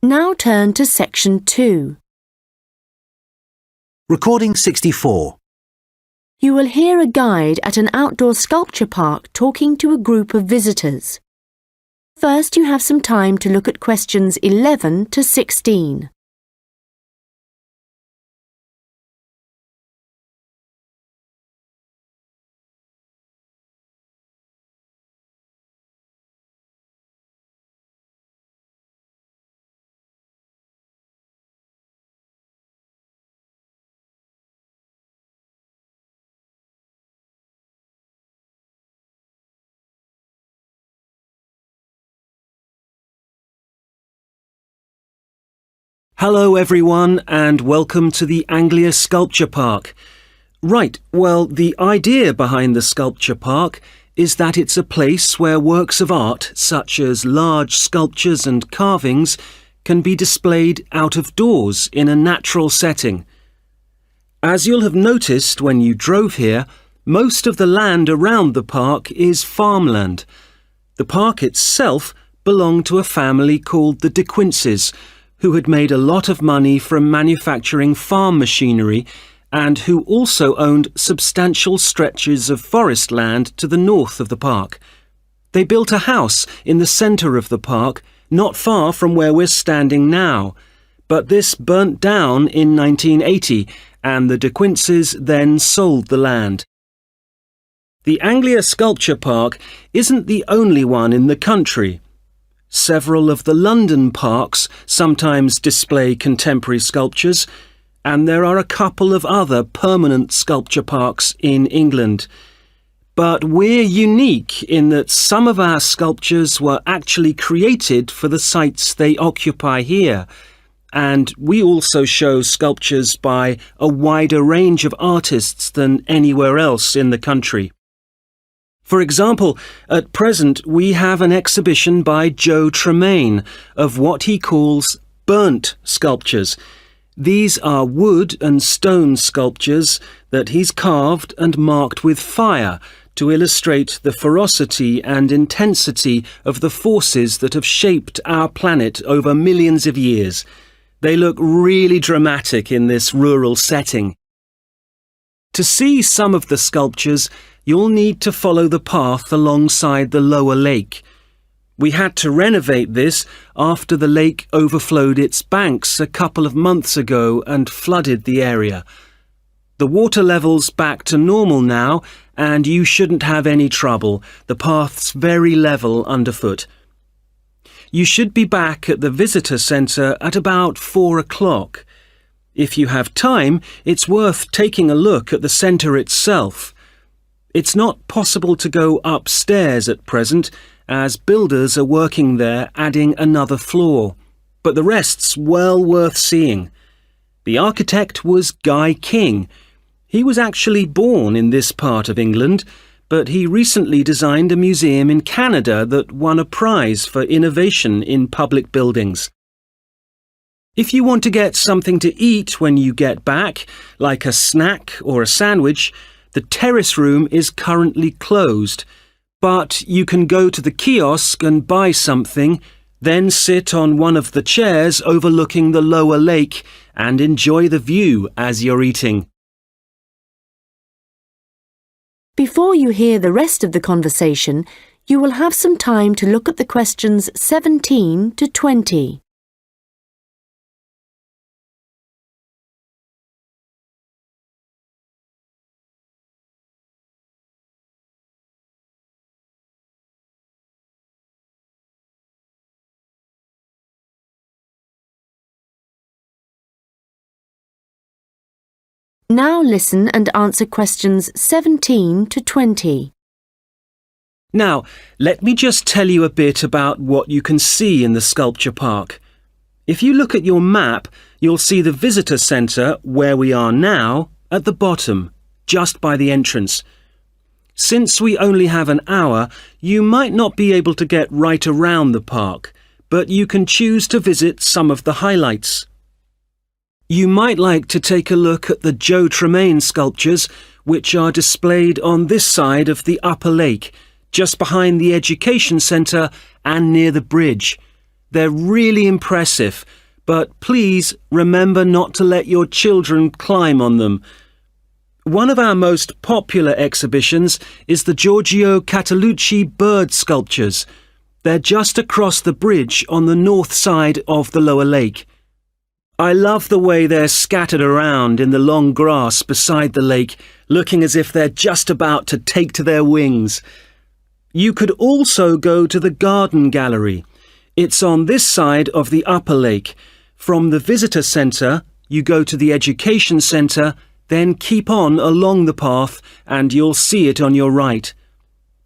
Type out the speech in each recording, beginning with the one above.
Now turn to Section 2. Recording 64. You will hear a guide at an outdoor sculpture park talking to a group of visitors. First, you have some time to look at questions 11 to 16. Hello everyone and welcome to the Anglia Sculpture Park. Right, well, the idea behind the sculpture park is that it's a place where works of art, such as large sculptures and carvings, can be displayed out of doors in a natural setting. As you'll have noticed when you drove here, most of the land around the park is farmland. The park itself belonged to a family called the De Quinces, who had made a lot of money from manufacturing farm machinery and who also owned substantial stretches of forest land to the north of the park. They built a house in the centre of the park, not far from where we're standing now, but this burnt down in 1980 and the De Quinces then sold the land. The Anglia Sculpture Park isn't the only one in the country. Several of the London parks sometimes display contemporary sculptures, and there are a couple of other permanent sculpture parks in England. But we're unique in that some of our sculptures were actually created for the sites they occupy here, and we also show sculptures by a wider range of artists than anywhere else in the country. For example, at present we have an exhibition by Joe Tremaine of what he calls burnt sculptures. These are wood and stone sculptures that he's carved and marked with fire to illustrate the ferocity and intensity of the forces that have shaped our planet over millions of years. They look really dramatic in this rural setting. To see some of the sculptures, you'll need to follow the path alongside the lower lake. We had to renovate this after the lake overflowed its banks a couple of months ago and flooded the area. The water level's back to normal now, and you shouldn't have any trouble. The path's very level underfoot. You should be back at the visitor centre at about 4 o'clock. If you have time, it's worth taking a look at the centre itself. It's not possible to go upstairs at present, as builders are working there adding another floor, but the rest's well worth seeing. The architect was Guy King. He was actually born in this part of England, but he recently designed a museum in Canada that won a prize for innovation in public buildings. If you want to get something to eat when you get back, like a snack or a sandwich, the terrace room is currently closed, but you can go to the kiosk and buy something, then sit on one of the chairs overlooking the lower lake and enjoy the view as you're eating. Before you hear the rest of the conversation, you will have some time to look at the questions 17 to 20. Now listen and answer questions 17 to 20. Now, let me just tell you a bit about what you can see in the sculpture park. If you look at your map, you'll see the visitor centre, where we are now, at the bottom, just by the entrance. Since we only have an hour, you might not be able to get right around the park, but you can choose to visit some of the highlights. You might like to take a look at the Joe Tremaine sculptures, which are displayed on this side of the upper lake, just behind the education centre and near the bridge. They're really impressive, but please remember not to let your children climb on them. One of our most popular exhibitions is the Giorgio Catalucci bird sculptures. They're just across the bridge on the north side of the lower lake. I love the way they're scattered around in the long grass beside the lake, looking as if they're just about to take to their wings. You could also go to the garden gallery. It's on this side of the upper lake. From the visitor centre, you go to the education centre, then keep on along the path and you'll see it on your right.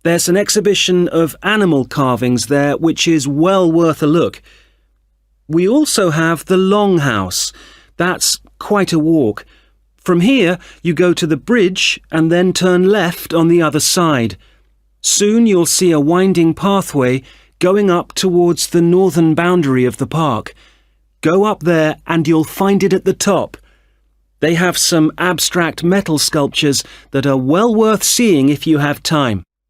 There's an exhibition of animal carvings there which is well worth a look. We also have the Longhouse. That's quite a walk. From here, you go to the bridge and then turn left on the other side. Soon you'll see a winding pathway going up towards the northern boundary of the park. Go up there and you'll find it at the top. They have some abstract metal sculptures that are well worth seeing if you have time.